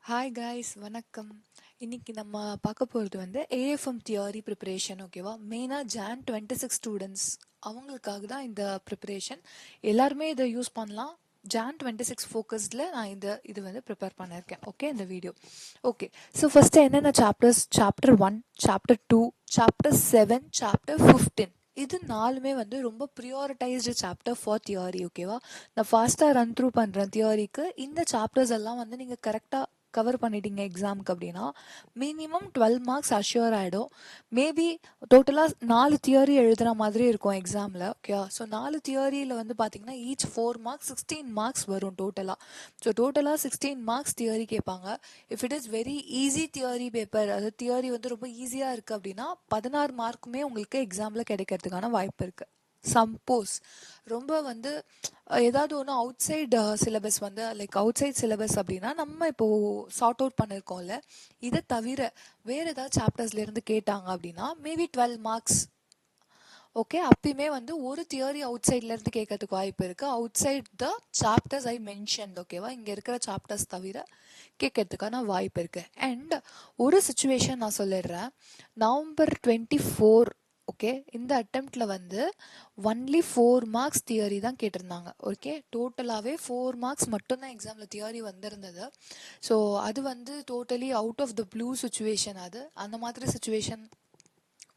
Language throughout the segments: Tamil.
ஹாய் காய்ஸ், வணக்கம். இன்னைக்கு நம்ம பார்க்க போகிறது வந்து ஏஎஃப்எம் தியரி ப்ரிப்பரேஷன். ஓகேவா? மெயினாக ஜான் 26 ஸ்டூடெண்ட்ஸ் அவங்களுக்காக தான் இந்த ப்ரிப்பரேஷன். எல்லாருமே இதை யூஸ் பண்ணலாம். ஜான் 26 ஃபோக்கஸ்டில் நான் இது வந்து ப்ரிப்பேர் பண்ணியிருக்கேன். ஓகே, இந்த வீடியோ. ஓகே, ஸோ ஃபஸ்ட்டு என்னென்ன chapters? Chapter 1, chapter 2, chapter 7, chapter 15. இது நாலுமே வந்து ரொம்ப ப்ரியாரிட்டைஸ்டு சாப்டர் ஃபார் தியரி. ஓகேவா? நான் ஃபாஸ்ட்டாக ரன் த்ரூ பண்ணுறேன் தியரிக்கு. இந்த சாப்டர்ஸ் எல்லாம் வந்து நீங்கள் கரெக்டாக கவர் பண்ணிட்டீங்க எக்ஸாமுக்கு அப்படின்னா மினிமம் 12 மார்க்ஸ் அஷ்யூர் ஆகிடும். மேபி டோட்டலாக 4 தியரி எழுதுகிற மாதிரி இருக்கும் எக்ஸாமில். ஓகே, ஸோ 4 தியரியில் வந்து பார்த்தீங்கன்னா ஈச் 4 மார்க்ஸ் 16 மார்க்ஸ் வரும் டோட்டலாக. ஸோ டோட்டலாக 16 மார்க்ஸ் தியரி கேட்பாங்க. If it is very easy theory paper, அது தியரி வந்து ரொம்ப ஈஸியாக இருக்குது அப்படின்னா 16 மார்க்குமே உங்களுக்கு எக்ஸாமில் கிடைக்கிறதுக்கான வாய்ப்பு இருக்குது. சப்போஸ் ரொம்ப வந்து ஏதாவது ஒன்று அவுட் சைடு சிலபஸ் வந்து லைக் அவுட் சைட் சிலபஸ் அப்படின்னா நம்ம இப்போது சார்ட் அவுட் பண்ணியிருக்கோம்ல, இதை தவிர வேறு ஏதாவது சாப்டர்ஸ்லேருந்து கேட்டாங்க அப்படின்னா மேபி 12 மார்க்ஸ். ஓகே, அப்பயுமே வந்து ஒரு தியரி அவுட் சைட்லேருந்து கேட்கறதுக்கு வாய்ப்பு இருக்குது. Outside the chapters I mention. ஓகேவா? இங்கே இருக்கிற சாப்டர்ஸ் தவிர கேட்கறதுக்கான வாய்ப்பு இருக்குது. அண்ட் ஒரு சுச்சுவேஷன் நான் சொல்லிடுறேன். நவம்பர் 24, ஓகே, இந்த அட்டெம்ப்டில் வந்து ஒன்லி 4 மார்க்ஸ் தியரி தான் கேட்டிருந்தாங்க. ஓகே, டோட்டலாகவே 4 மார்க்ஸ் மட்டும்தான் எக்ஸாமில் தியரி வந்திருந்தது. ஸோ அது வந்து totally out of the blue situation. அது அந்த மாதிரி சுச்சுவேஷன்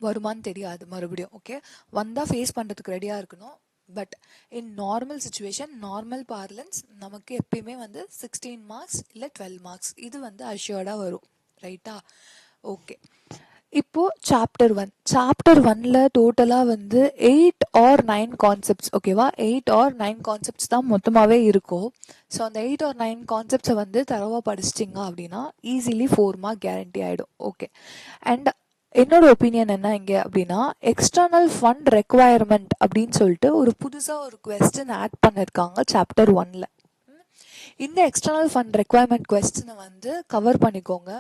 வருமானு தெரியாது மறுபடியும். ஓகே, வந்தால் ஃபேஸ் பண்ணுறதுக்கு ரெடியாக இருக்கணும். But in normal situation, normal parlance, நமக்கு எப்பயுமே வந்து 16 மார்க்ஸ் இல்லை 12 மார்க்ஸ் இது வந்து அஷ்யூர்டாக வரும். ரைட்டா? ஓகே, இப்போது சாப்டர் 1. சாப்டர் 1ல் டோட்டலாக வந்து 8 ஆர் 9 கான்செப்ட்ஸ். ஓகேவா? 8 ஆர் 9 கான்செப்ட்ஸ் தான் மொத்தமாகவே இருக்கும். ஸோ அந்த 8 ஆர் 9 கான்செப்ட்ஸை வந்து தரவாக படிச்சிட்டிங்க அப்படின்னா ஈஸிலி 4 மார்க் கேரண்டி ஆகிடும். ஓகே, அண்ட் என்னோட ஒப்பீனியன் என்ன இங்கே அப்படின்னா, எக்ஸ்டர்னல் ஃபண்ட் ரெக்குவயர்மெண்ட் அப்படின்னு சொல்லிட்டு ஒரு புதுசாக ஒரு கொஸ்டின் ஆட் பண்ணியிருக்காங்க சாப்டர் 1ல். இந்த எக்ஸ்டர்னல் ஃபண்ட் ரெக்குவயர்மெண்ட் கொஸ்டினை வந்து கவர் பண்ணிக்கோங்க.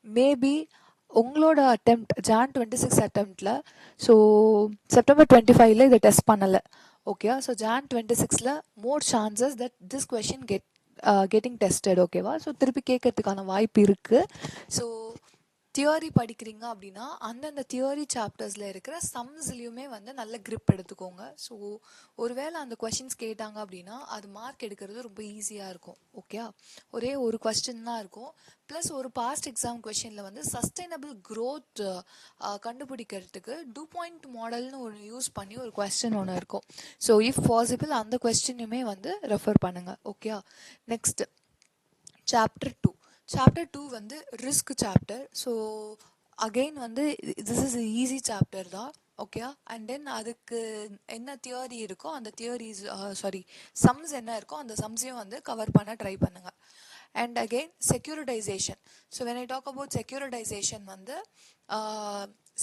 மேபி உங்களோட அட்டெம்ப்ட் ஜான் 26 அட்டெம்ப்டில், ஸோ செப்டம்பர் 25ல் இதை டெஸ்ட் பண்ணலை. ஓகே, ஸோ ஜான் 26ல் more chances that this question getting tested. ஓகேவா? ஸோ திருப்பி கேட்கறதுக்கான வாய்ப்பு இருக்குது. ஸோ தியரி படிக்கிறீங்க அப்படின்னா அந்தந்த தியரி சாப்டர்ஸில் இருக்கிற சம்ஸ்லேயுமே வந்து நல்ல கிரிப் எடுத்துக்கோங்க. ஸோ ஒருவேளை அந்த கொஷின்ஸ் கேட்டாங்க அப்படின்னா அது மார்க் எடுக்கிறது ரொம்ப ஈஸியாக இருக்கும். ஓகே, ஒரே ஒரு கொஸ்டின் தான் இருக்கும். ப்ளஸ் ஒரு பாஸ்ட் எக்ஸாம் கொஷினில் வந்து சஸ்டைனபிள் க்ரோத் கண்டுபிடிக்கிறதுக்கு டூ பாயிண்ட் மாடல்னு ஒன்று யூஸ் பண்ணி ஒரு கொஸ்டின் ஒன்று இருக்கும். ஸோ இஃப் பாசிபிள் அந்த கொஸ்டினுமே வந்து ரெஃபர் பண்ணுங்கள். Okay, next chapter 2. சாப்டர் 2 வந்து ரிஸ்க் சாப்டர். ஸோ அகெயின் வந்து திஸ் இஸ் ஈஸி சாப்டர் தான். ஓகே, அண்ட் தென் அதுக்கு என்ன தியரி இருக்கோ அந்த தியரிஸ் சம்ஸ் என்ன இருக்கோ அந்த சம்ஸையும் வந்து கவர் பண்ண ட்ரை பண்ணுங்கள். And again securitization. So when I talk about securitization வந்து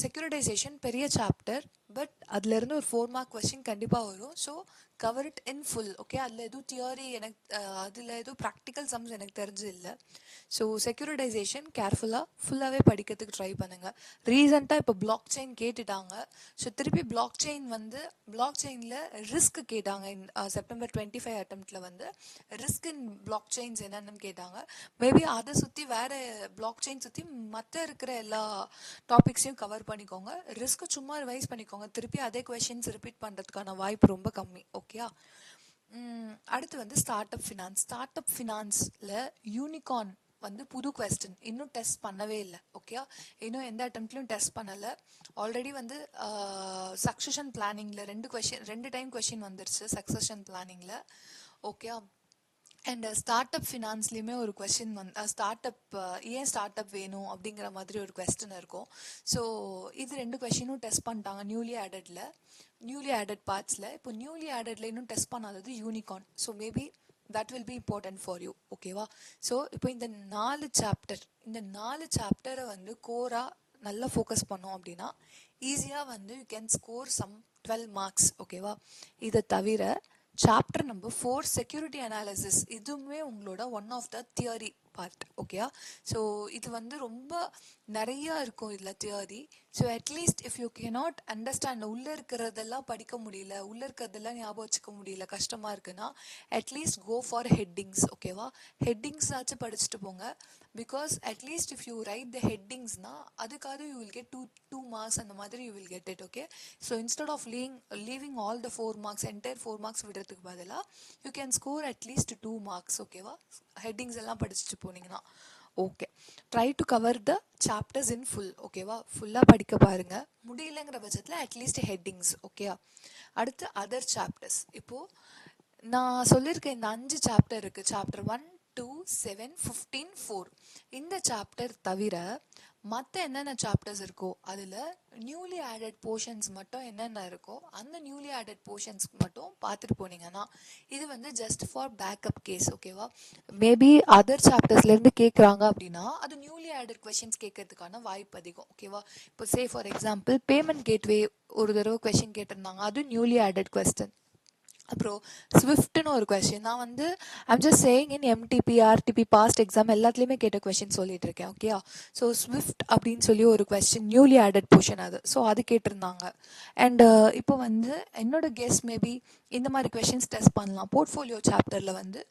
செக்யூரிட்டைசேஷன் பெரிய சாப்டர். பட் அதுலேருந்து ஒரு 4 மார்க் கொஸ்டின் கண்டிப்பாக வரும். So cover it in full. Okay, அதில் எதுவும் தியரி எனக்கு அதில் எதுவும் ப்ராக்டிக்கல் சம்ஸ் எனக்கு தெரிஞ்சு இல்லை. ஸோ செக்யூரிட்டைசேஷன் ஃபுல்லாகவே படிக்கிறதுக்கு ட்ரை பண்ணுங்கள். ரீசெண்டாக இப்போ பிளாக் செயின் கேட்டுட்டாங்க. ஸோ திருப்பி பிளாக் செயினில் ரிஸ்க் கேட்டாங்க. செப்டம்பர் 25 அட்டெம்ப்டில் வந்து ரிஸ்க் இன் பிளாக் செயின்ஸ் என்னென்னு கேட்டாங்க. மேபி அதை சுற்றி வேறு பிளாக் செயின் சுற்றி மற்ற இருக்கிற எல்லா டாபிக்ஸையும் கவர் பண்ணிக்கோங்க. ரிஸ்க் சும்மா ரிவைஸ் பண்ணிக்கோங்க. திருப்பி அதே கொஷின்ஸ் ரிப்பீட் பண்ணுறதுக்கான வாய்ப்பு ரொம்ப கம்மி. ஓகே, அடுத்து வந்து ஸ்டார்ட் அப் ஃபினான்ஸில் யூனிகார்ன் வந்து புது கொஸ்டின் இன்னும் டெஸ்ட் பண்ணவே இல்லை. ஓகே, இன்னும் எந்த அட்டெம்ப்ட்லையும் டெஸ்ட் பண்ணலை. ஆல்ரெடி வந்து சக்ஸஷன் பிளானிங்கில் 2 டைம் கொஷின் வந்துருச்சு சக்ஸஷன் பிளானிங்கில். ஓகே, அண்ட் ஸ்டார்ட் அப் ஃபினான்ஸ்லேயுமே ஒரு கொஸ்டின் வந்து ஏன் ஸ்டார்ட் அப் வேணும் அப்படிங்கிற மாதிரி ஒரு கொஸ்டின் இருக்கும். ஸோ இது 2 கொஸ்டினும் டெஸ்ட் பண்ணிட்டாங்க நியூலி ஆடட் பார்ட்ஸில். இப்போ நியூலி ஆடட்ல இன்னும் டெஸ்ட் பண்ணாதது unicorn. So maybe that will be important for you. ஓகேவா? ஸோ இப்போ இந்த 4 சாப்டரை வந்து கோராக நல்லா ஃபோக்கஸ் பண்ணோம் அப்படின்னா ஈஸியாக வந்து you can score some 12 marks. ஓகேவா? இதை தவிர சாப்டர் நம்பர் 4 செக்யூரிட்டி அனாலிசிஸ், இதுவுமே உங்களோட one of the theory part. ஓகேயா? ஸோ இது வந்து ரொம்ப நிறையா இருக்கும் இதில் theory. So at least if you cannot understand, உள்ளே இருக்கிறதெல்லாம் படிக்க முடியல, உள்ளே இருக்கிறதெல்லாம் ஞாபகம் வச்சுக்க முடியல, கஷ்டமாக இருக்குன்னா அட்லீஸ்ட் கோ ஃபார் ஹெட்டிங்ஸ். ஓகேவா? ஹெட்டிங்ஸ் ஆச்சு படிச்சுட்டு போங்க. Because at least if you write the ஹெட்டிங்ஸ்னா அதுக்காக you will get two marks, அந்த மாதிரி you will get it. Okay? So instead of leaving all the 4 marks, entire 4 marks விடுறதுக்கு பதிலாக you can score at least 2 marks. ஓகேவா? ஹெட்டிங்ஸ் எல்லாம் படிச்சுட்டு போனீங்கன்னா. Okay, try to cover the chapters in full. ஓகேவா? ஃபுல்லாக படிக்க பாருங்க. முடியலங்கிற பட்சத்தில் அட்லீஸ்ட் ஹெட்டிங்ஸ். ஓகேயா? அடுத்து அதர் சாப்டர்ஸ். இப்போது நான் சொல்லியிருக்கேன் இந்த 5 சாப்டர் இருக்குது. சாப்டர் 1, 2, 7, 15, 4. இந்த சாப்டர் தவிர மற்ற என்னென்ன சாப்டர்ஸ் இருக்கோ அதில் நியூலி ஆடட் போர்ஷன்ஸ் மட்டும் என்னென்ன இருக்கோ அந்த நியூலி ஆடட் போர்ஷன்ஸ் மட்டும் பார்த்துட்டு போனீங்கன்னா இது வந்து ஜஸ்ட் ஃபார் பேக்கப் கேஸ். ஓகேவா? மேபி அதர் சாப்டர்ஸ்லேருந்து கேட்குறாங்க அப்படின்னா அது நியூலி ஆடட் கொஷின்ஸ் கேட்கறதுக்கான வாய்ப்பு அதிகம். ஓகேவா? இப்போ say for example payment gateway ஒரு தடவை கொஷின் கேட்டிருந்தாங்க, அது நியூலி ஆடட் கொஸ்டின். அப்புறம் ஸ்விஃப்ட்னு ஒரு கொஷின், நான் வந்து I'm just saying in MTP RTP past exam எல்லாத்துலேயுமே கேட்ட கொஷின் சொல்லிட்டு இருக்கேன். ஓகேயா? ஸோ ஸ்விஃப்ட் அப்படின்னு சொல்லி ஒரு கொஸ்டின் நியூலி ஆடட் போர்ஷன் அது. ஸோ அது கேட்டிருந்தாங்க. அண்ட் இப்போ வந்து என்னோட கெஸ் மேபி இந்த மாதிரி கொஷின்ஸ் டெஸ்ட் பண்ணலாம். போர்ட்ஃபோலியோ சாப்டரில் வந்து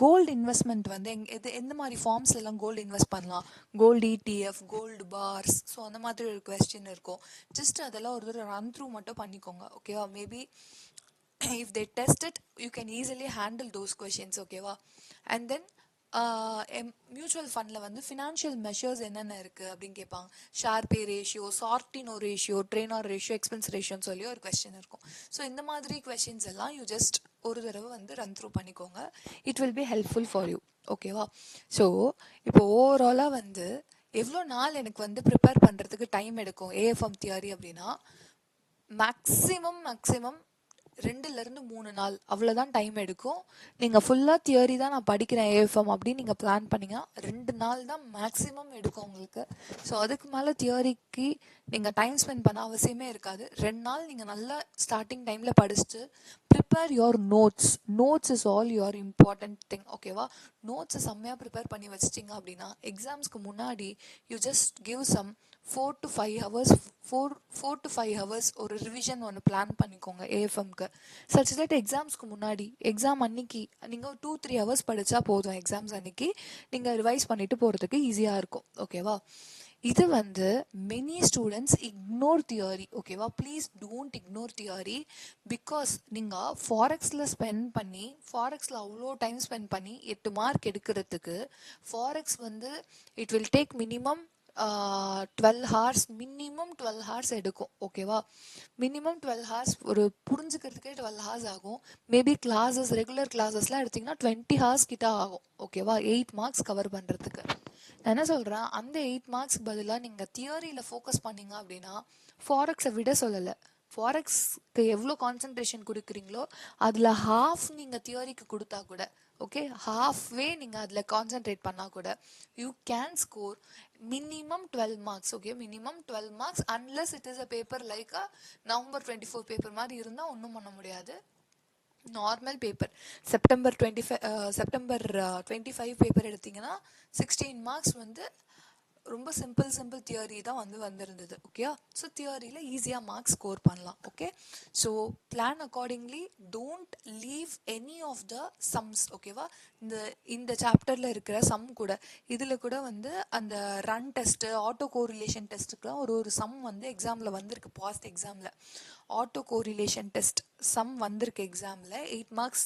கோல்டு இன்வெஸ்ட்மெண்ட் வந்து எந்த மாதிரி ஃபார்ம்ஸ்ல எல்லாம் கோல்டு இன்வெஸ்ட் பண்ணலாம், gold ETF, gold bars, so அந்த மாதிரி ஒரு கொஸ்டின் இருக்கும். ஜஸ்ட் அதெல்லாம் ஒரு தடவை ரன் த்ரூ மட்டும் பண்ணிக்கோங்க. ஓகேவா? Maybe if they test it you can easily handle those questions. ஓகேவா? and then மியூச்சுவல் ஃபண்டில் வந்து ஃபினான்ஷியல் மெஷர்ஸ் என்னென்ன இருக்குது அப்படின்னு கேட்பாங்க. ஷேர் பே ரேஷியோ, சார்டினோ ரேஷியோ, ட்ரெயினார் ரேஷியோ, எக்ஸ்பென்ஸ் ரேஷியோன்னு சொல்லி ஒரு கொஸ்டின் இருக்கும். ஸோ இந்த மாதிரி கொஸ்டின்ஸ் எல்லாம் யூ ஜஸ்ட் ஒரு தடவை வந்து ரன் த்ரூ பண்ணிக்கோங்க. It will be helpful for you. ஓகேவா? ஸோ இப்போ ஓவராலாக வந்து எவ்வளோ நாள் எனக்கு வந்து ப்ரிப்பேர் பண்ணுறதுக்கு டைம் எடுக்கும் ஏஎஃப்எம் தியரி அப்படின்னா மேக்ஸிமம் 2-3 நாள் அவ்வளோதான் டைம் எடுக்கும். நீங்கள் ஃபுல்லாக தியரி தான் நான் படிக்கிறேன் ஏஎஃப்எம் அப்படின்னு நீங்கள் பிளான் பண்ணிங்கன்னா 2 நாள் தான் மேக்ஸிமம் எடுக்கும் உங்களுக்கு. ஸோ அதுக்கு மேலே தியரிக்கு நீங்கள் டைம் ஸ்பெண்ட் பண்ண அவசியமே இருக்காது. 2 நாள் நீங்கள் நல்லா ஸ்டார்டிங் டைமில் படிச்சுட்டு prepare your notes is all your important thing. ஓகேவா? நோட்ஸை செம்மையாக ப்ரிப்பேர் பண்ணி வச்சிட்டிங்க அப்படின்னா எக்ஸாம்ஸ்க்கு முன்னாடி you just give some 4 to 5 hours ஒரு ரிவிஷன் ஒன்று பிளான் பண்ணிக்கோங்க ஏஎஃப்எம்க்கு. சச் தட் எக்ஸாம்ஸ்க்கு முன்னாடி எக்ஸாம் அன்னைக்கு நீங்கள் 2-3 ஹவர்ஸ் படித்தா போதும். எக்ஸாம்ஸ் அன்னைக்கு நீங்கள் ரிவைஸ் பண்ணிட்டு போகிறதுக்கு ஈஸியாக இருக்கும். ஓகேவா? இது வந்து மெனி ஸ்டூடெண்ட்ஸ் இக்னோர் தியரி. ஓகேவா? Please don't ignore theory. Because நீங்கள் ஃபாரெக்ஸில் அவ்வளோ டைம் ஸ்பெண்ட் பண்ணி 8 மார்க் எடுக்கிறதுக்கு ஃபாரெக்ஸ் வந்து it will take minimum 12 hours, minimum 12 hours எடுக்கும். ஓகேவா? மினிமம் 12 hours ஒரு புரிஞ்சுக்கிறதுக்கே 12 hours ஆகும். மேபி கிளாஸஸ், ரெகுலர் கிளாஸஸ்லாம் எடுத்திங்கன்னா 20 hours கிட்ட ஆகும். ஓகேவா? 8 மார்க்ஸ் கவர் பண்ணுறதுக்கு. நான் என்ன சொல்கிறேன், அந்த 8 மார்க்ஸ் பதிலாக நீங்கள் தியரியில் ஃபோக்கஸ் பண்ணிங்க அப்படின்னா ஃபாரெக்ஸை விட சொல்லலை, ஃபாரெக்ஸ்க்கு எவ்வளோ கான்சன்ட்ரேஷன் கொடுக்குறீங்களோ அதில் ஹாஃப் நீங்கள் தியரிக்கு கொடுத்தா கூட, ஓகே, ஹாஃப்வே நீங்கள் அதில் கான்சென்ட்ரேட் பண்ணால் கூட you can score minimum 12 marks. Okay, minimum 12 marks unless it is a paper like a November 24 paper மாதிரி இருந்தால் ஒன்றும் பண்ண முடியாது. நார்மல் பேப்பர் செப்டம்பர் 25 பேப்பர் எடுத்திங்கன்னா 16 மார்க்ஸ் வந்து ரொம்ப சிம்பிள் தியரி தான் வந்திருந்தது. ஓகேயா? ஸோ தியரியில் ஈஸியாக மார்க்ஸ் ஸ்கோர் பண்ணலாம். Okay, so plan accordingly. Don't leave any of the sums. ஓகேவா? இந்த சாப்டரில் இருக்கிற சம் கூட இதில் கூட வந்து அந்த ரன் டெஸ்ட்டு, ஆட்டோ கோரிலேஷன் டெஸ்ட்டுக்கெலாம் ஒரு சம் வந்து எக்ஸாமில் வந்திருக்கு. பாஸ்ட் எக்ஸாமில் ஆட்டோ கோரிலேஷன் டெஸ்ட் சம் வந்திருக்கு எக்ஸாமில் 8 மார்க்ஸ்.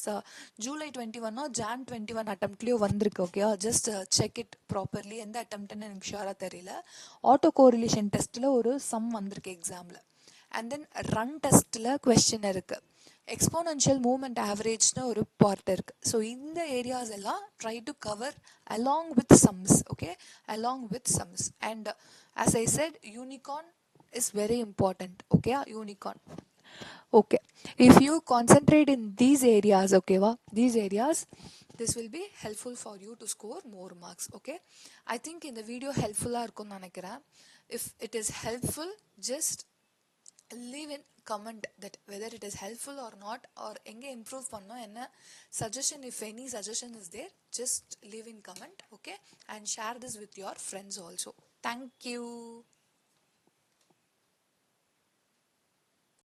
ஜூலை 21 ஜான் 21 அட்டம்ப்ட்லேயோ வந்திருக்கு. ஓகேவா? Just check it properly. எந்த அட்டம்ப்ட்னு எனக்கு ஷுவராக தெரியல. ஆட்டோ கோரிலேஷன் டெஸ்ட்டில் ஒரு சம் வந்திருக்கு எக்ஸாமில். அண்ட் தென் ரன் டெஸ்ட்டில் கொஸ்டின் இருக்குது. எக்ஸ்போனென்ஷியல் மூவ்மெண்ட் ஆவரேஜ்னு ஒரு பார்ட் இருக்குது. ஸோ இந்த ஏரியாஸ் எல்லாம் try to cover along with sums. Okay, along with sums. And as I set, unicorn is very important. Okay, unicorn. Okay, if you concentrate in these areas, okay va, these areas, this will be helpful for you to score more marks. Okay, I think in the video helpful ah irukum nenikiren. If it is helpful, just leave in comment that whether it is helpful or not, or எங்கே improve பண்ணோம், என்ன suggestion, if any suggestion is there, just leave in comment, okay, and share this with your friends also. Thank you.